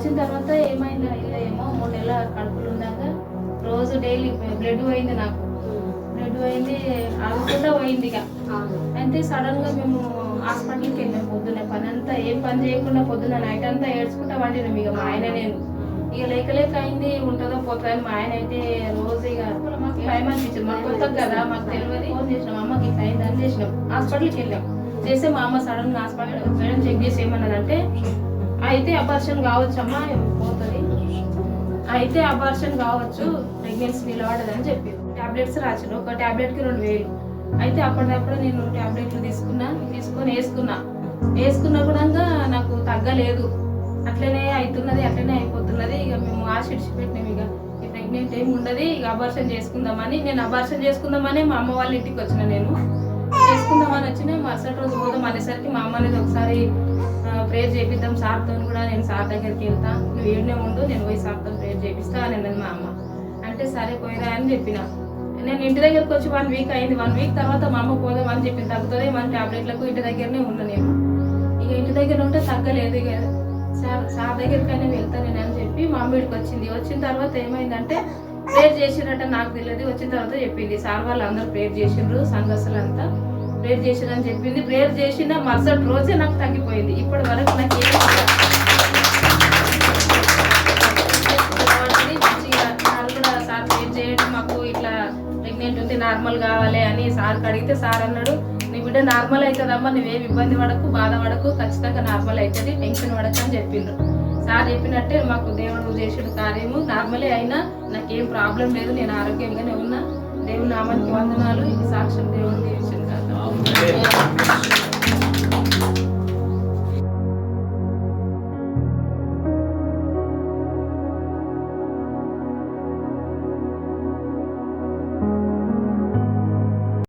వచ్చిన తర్వాత ఏమైంది ఏమో 3 నెలల కడుపులు ఉన్నాక రోజు డైలీ బ్లడ్ పోయింది, నాకు బ్లడ్ పోయింది, ఆగకుండా పోయింది. ఇక అయితే సడన్గా మేము హాస్పిటల్కి వెళ్ళాం. పొద్దున్న పని అంతా ఏం పని చేయకుండా పొద్దున్న నైట్ అంతా ఏడ్చుకుంటా వండినాం. ఇక మా ఆయన నేను ఇక లేక అయింది, ఉంటుందో పోతుందో అని మా ఆయన అయితే రోజు ఇక మాకు భయం అనిపించింది. మాకు కొత్తగా కదా, మాకు తెలియదు. ఫోన్ చేసినాం, అమ్మకి ఇట్లా అయింది అని చేసినాం. హాస్పిటల్కి వెళ్ళాం. చేస్తే మా అమ్మ సడన్గా హాస్పిటల్ మేడం చెక్ చేసి ఏమన్నదంటే అయితే అబార్షన్ కావచ్చమ్మా, పోతుంది, అయితే అబార్షన్ కావచ్చు, ప్రెగ్నెన్సీ నిలబడదని చెప్పి టాబ్లెట్స్ రాసిన. ఒక టాబ్లెట్కి 2000. అయితే అప్పటికప్పుడు నేను టాబ్లెట్లు తీసుకొని వేసుకున్నా కూడా నాకు తగ్గలేదు. అట్లనే అవుతున్నది, అట్లనే అయిపోతున్నది. ఇక మేము ఆశ పెట్టినాం. ఇక ఈ ప్రెగ్నెంట్ ఏమి ఉండదు, ఇక అబార్షన్ చేసుకుందామని. నేను అబార్షన్ చేసుకుందామని మా అమ్మ వాళ్ళ ఇంటికి వచ్చిన. నేను చేసుకుందామని వచ్చిన మరుసటి రోజు పోదాం అనేసరికి మా అమ్మ అనేది ఒకసారి ప్రేయర్ చేపిద్దాం సార్తో కూడా, నేను సార్ దగ్గరికి వెళ్తా, నువ్వు ఏడనే ఉండు, నేను పోయి సార్తో ప్రేయర్ చేపిస్తా అని అన్నది మా అమ్మ. అంటే సరే పోయిరా అని చెప్పిన. నేను ఇంటి దగ్గరకు వచ్చి 1 వీక్ అయింది. 1 వీక్ తర్వాత మా అమ్మ పోదామని చెప్పింది. తగ్గుతుంది మన టాబ్లెట్లకు, ఇంటి దగ్గరనే ఉన్నా నేను. ఇక ఇంటి దగ్గర ఉంటే తగ్గలేదు. ఇక సార్ దగ్గరికైనా వెళ్తా నేను అని చెప్పి మా అమ్మ ఇంటికి వచ్చింది. వచ్చిన తర్వాత ఏమైందంటే ప్రేయర్ చేసినట్టు నాకు తెలియదు. వచ్చిన తర్వాత చెప్పింది, సార్ వాళ్ళు అందరూ ప్రేయర్ చేసిండ్రు, సంఘస్థులంతా ప్రేయర్ చేసిరని చెప్పింది. ప్రేయర్ చేసిన మరుసటి రోజే నాకు తగ్గిపోయింది. ఇప్పటి వరకు నాకు ఏం మంచిగా సార్ కూడా సార్ ప్రేయర్ చేయడం, మాకు ఇట్లా ప్రెగ్నెంట్ ఉంది నార్మల్ కావాలి అని సార్కి అడిగితే సార్ అన్నాడు, నీ బిడ్డ నార్మల్ అవుతుందమ్మా, నువ్వేం ఇబ్బంది పడకు, బాధపడకు, ఖచ్చితంగా నార్మల్ అవుతుంది, టెన్షన్ పడకు అని చెప్పిండ్రు. సార్ చెప్పినట్టే మాకు దేవుడు చేసిన కార్యము నార్మలే అయినా నాకేం ప్రాబ్లం లేదు, నేను ఆరోగ్యంగానే ఉన్నా. దేవుని నామానికి వందనాలు. ఈ సాక్ష్యం దేవుడు దీవించింది కాదు.